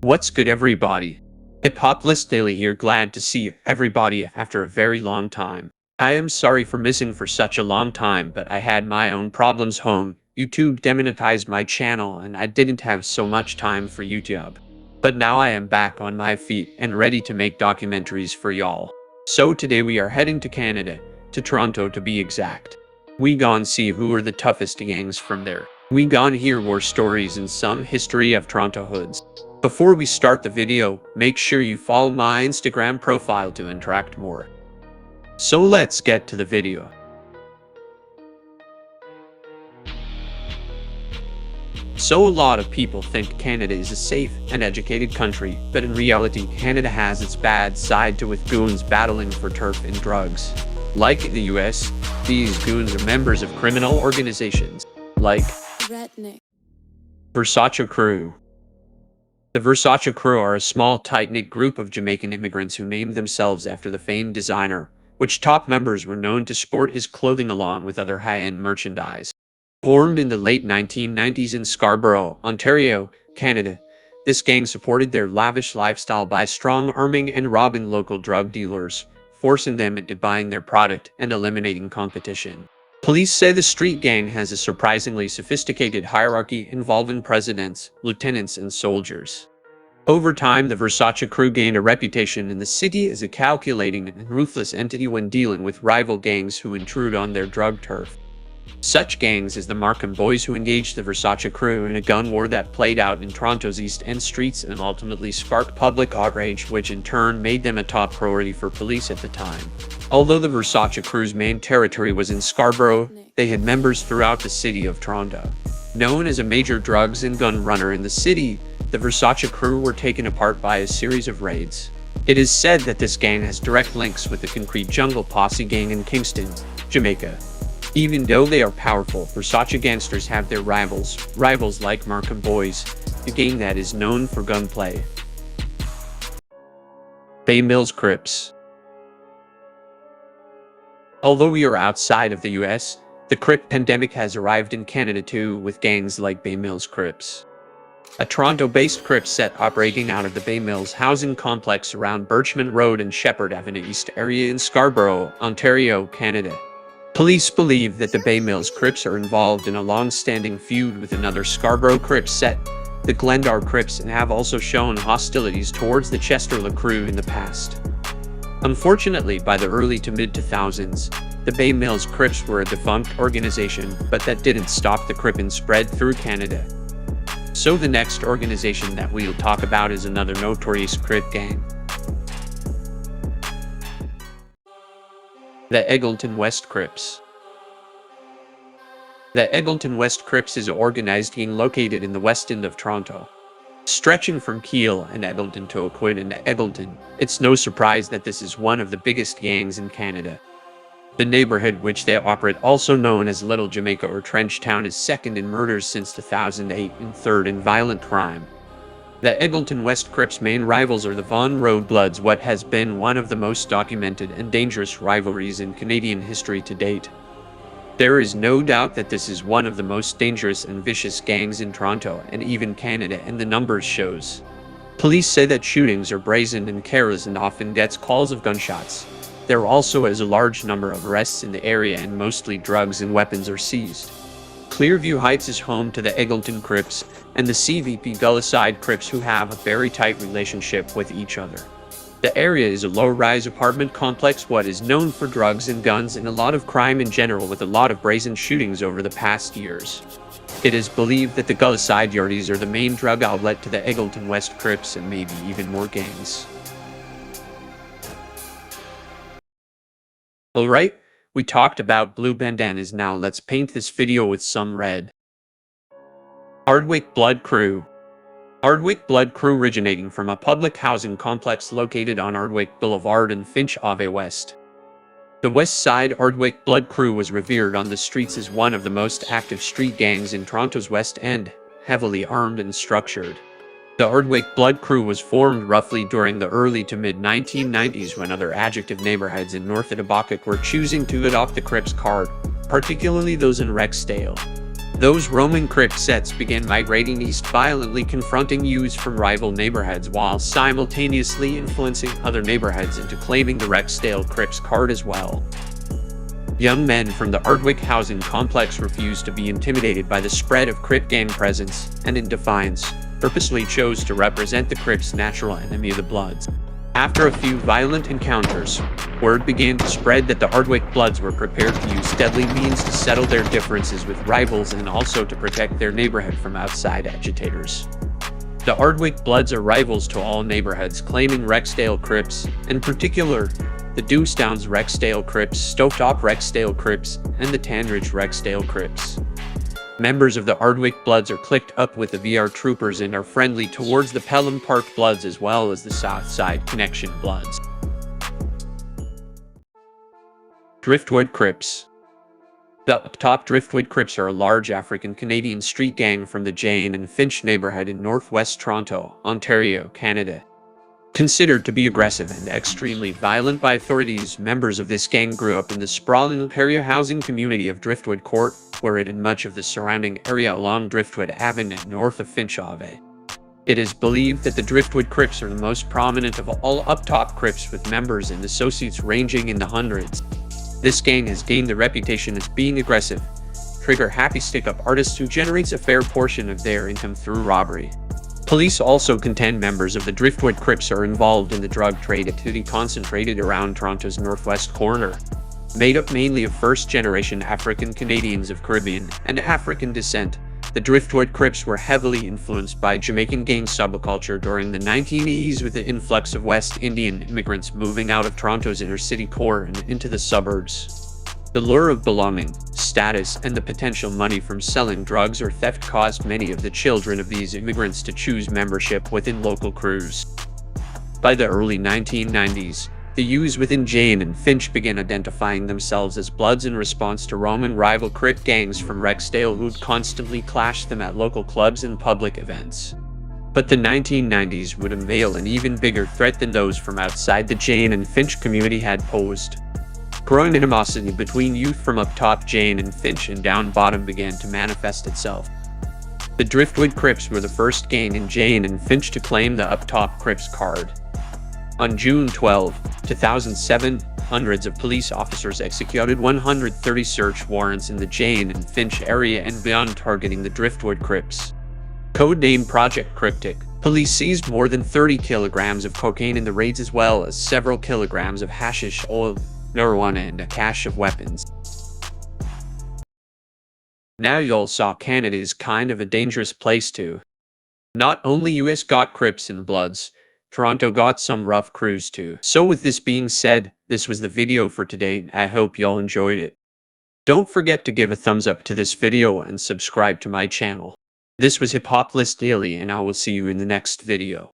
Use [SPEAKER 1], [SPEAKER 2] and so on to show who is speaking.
[SPEAKER 1] What's good, everybody? Hip Hop List Daily here, glad to see everybody after a very long time. I am sorry for missing for such a long time, but I had my own problems home. YouTube demonetized my channel and I didn't have so much time for YouTube. But now I am back on my feet and ready to make documentaries for y'all. So today we are heading to Canada, to Toronto to be exact. We gon' see who are the toughest gangs from there. We gon' hear war stories and some history of Toronto hoods. Before we start the video, make sure you follow my Instagram profile to interact more. So let's get to the video. So a lot of people think Canada is a safe and educated country, but in reality, Canada has its bad side too, with goons battling for turf and drugs. Like the US, these goons are members of criminal organizations, like Versace crew. The Versace crew are a small, tight-knit group of Jamaican immigrants who named themselves after the famed designer, which top members were known to sport his clothing along with other high-end merchandise. Formed in the late 1990s in Scarborough, Ontario, Canada, this gang supported their lavish lifestyle by strong-arming and robbing local drug dealers, forcing them into buying their product and eliminating competition. Police say the street gang has a surprisingly sophisticated hierarchy involving presidents, lieutenants, and soldiers. Over time, the Versace crew gained a reputation in the city as a calculating and ruthless entity when dealing with rival gangs who intrude on their drug turf. Such gangs as the Markham Boys, who engaged the Versace crew in a gun war that played out in Toronto's East End streets and ultimately sparked public outrage, which in turn made them a top priority for police at the time. Although the Versace crew's main territory was in Scarborough, they had members throughout the city of Toronto. Known as a major drugs and gun runner in the city, the Versace crew were taken apart by a series of raids. It is said that this gang has direct links with the Concrete Jungle Posse gang in Kingston, Jamaica. Even though they are powerful, Versace gangsters have their rivals like Markham Boys, a gang that is known for gunplay. Bay Mills Crips. Although we are outside of the US, the Crip pandemic has arrived in Canada too, with gangs like Bay Mills Crips. A Toronto-based Crip set operating out of the Bay Mills housing complex around Birchmont Road and Shepherd Avenue East area in Scarborough, Ontario, Canada. Police believe that the Bay Mills Crips are involved in a long-standing feud with another Scarborough Crip set, the Glendar Crips, and have also shown hostilities towards the Chesterland crew in the past. Unfortunately, by the early to mid-2000s, the Bay Mills Crips were a defunct organization, but that didn't stop the Crippin' spread through Canada. So the next organization that we'll talk about is another notorious Crip gang. The Eglinton West Crips. The Eglinton West Crips is an organized gang located in the west end of Toronto. Stretching from Keele and Eglinton to Oakwood and Eglinton, it's no surprise that this is one of the biggest gangs in Canada. The neighborhood which they operate, also known as Little Jamaica or Trench Town, is second in murders since 2008 and third in violent crime. The Eglinton West Crips' main rivals are the Vaughan Road Bloods, what has been one of the most documented and dangerous rivalries in Canadian history to date. There is no doubt that this is one of the most dangerous and vicious gangs in Toronto and even Canada, and the numbers shows. Police say that shootings are brazen and careless and often gets calls of gunshots. There also is a large number of arrests in the area and mostly drugs and weapons are seized. Clearview Heights is home to the Eglinton Crips and the CVP Gulliside Crips, who have a very tight relationship with each other. The area is a low-rise apartment complex what is known for drugs and guns and a lot of crime in general, with a lot of brazen shootings over the past years. It is believed that the Gulliside Yardies are the main drug outlet to the Eglinton West Crips and maybe even more gangs. Alright, we talked about blue bandanas, now let's paint this video with some red. Hardwick Blood Crew. Hardwick Blood Crew, originating from a public housing complex located on Hardwick Boulevard and Finch Ave West. The West Side Hardwick Blood Crew was revered on the streets as one of the most active street gangs in Toronto's West End, heavily armed and structured. The Hardwick Blood Crew was formed roughly during the early to mid-1990s, when other adjective neighborhoods in North Etobicoke were choosing to adopt the Crips card, particularly those in Rexdale. Those Roman Crip sets began migrating east, violently confronting youths from rival neighborhoods while simultaneously influencing other neighborhoods into claiming the Rexdale Crips card as well. Young men from the Hardwick housing complex refused to be intimidated by the spread of Crip gang presence, and in defiance, purposely chose to represent the Crips' natural enemy of the Bloods. After a few violent encounters, word began to spread that the Hardwick Bloods were prepared to use deadly means to settle their differences with rivals and also to protect their neighborhood from outside agitators. The Hardwick Bloods are rivals to all neighborhoods claiming Rexdale Crips, in particular, the Dewstown's Rexdale Crips, Stovetop Rexdale Crips, and the Tandridge Rexdale Crips. Members of the Hardwick Bloods are clicked up with the VR Troopers and are friendly towards the Pelham Park Bloods as well as the Southside Connection Bloods. Driftwood Crips. The Uptop Driftwood Crips are a large African-Canadian street gang from the Jane and Finch neighborhood in northwest Toronto, Ontario, Canada. Considered to be aggressive and extremely violent by authorities, members of this gang grew up in the sprawling Ontario housing community of Driftwood Court, where it and much of the surrounding area along Driftwood Avenue north of Finch Ave. It is believed that the Driftwood Crips are the most prominent of all Uptop Crips, with members and associates ranging in the hundreds. This gang has gained the reputation as being aggressive, trigger-happy stick-up artists who generates a fair portion of their income through robbery. Police also contend members of the Driftwood Crips are involved in the drug trade activity concentrated around Toronto's northwest corner. Made up mainly of first-generation African Canadians of Caribbean and African descent, the Driftwood Crips were heavily influenced by Jamaican gang subculture during the 1980s, with the influx of West Indian immigrants moving out of Toronto's inner-city core and into the suburbs. The lure of belonging, status, and the potential money from selling drugs or theft caused many of the children of these immigrants to choose membership within local crews. By the early 1990s, the youths within Jane and Finch began identifying themselves as Bloods in response to Roman rival Crip gangs from Rexdale who would constantly clash them at local clubs and public events. But the 1990s would unveil an even bigger threat than those from outside the Jane and Finch community had posed. Growing animosity between youth from uptop Jane and Finch and down bottom began to manifest itself. The Driftwood Crips were the first gang in Jane and Finch to claim the Uptop Crips card. On June 12, 2007, hundreds of police officers executed 130 search warrants in the Jane and Finch area and beyond, targeting the Driftwood Crips. Codenamed Project Cryptic, police seized more than 30 kilograms of cocaine in the raids, as well as several kilograms of hashish oil, marijuana, and a cache of weapons. Now y'all saw Canada is kind of a dangerous place too. Not only US got Crips and Bloods, Toronto got some rough crews too. So with this being said, this was the video for today. I hope y'all enjoyed it. Don't forget to give a thumbs up to this video and subscribe to my channel. This was Hip Hop List Daily, and I will see you in the next video.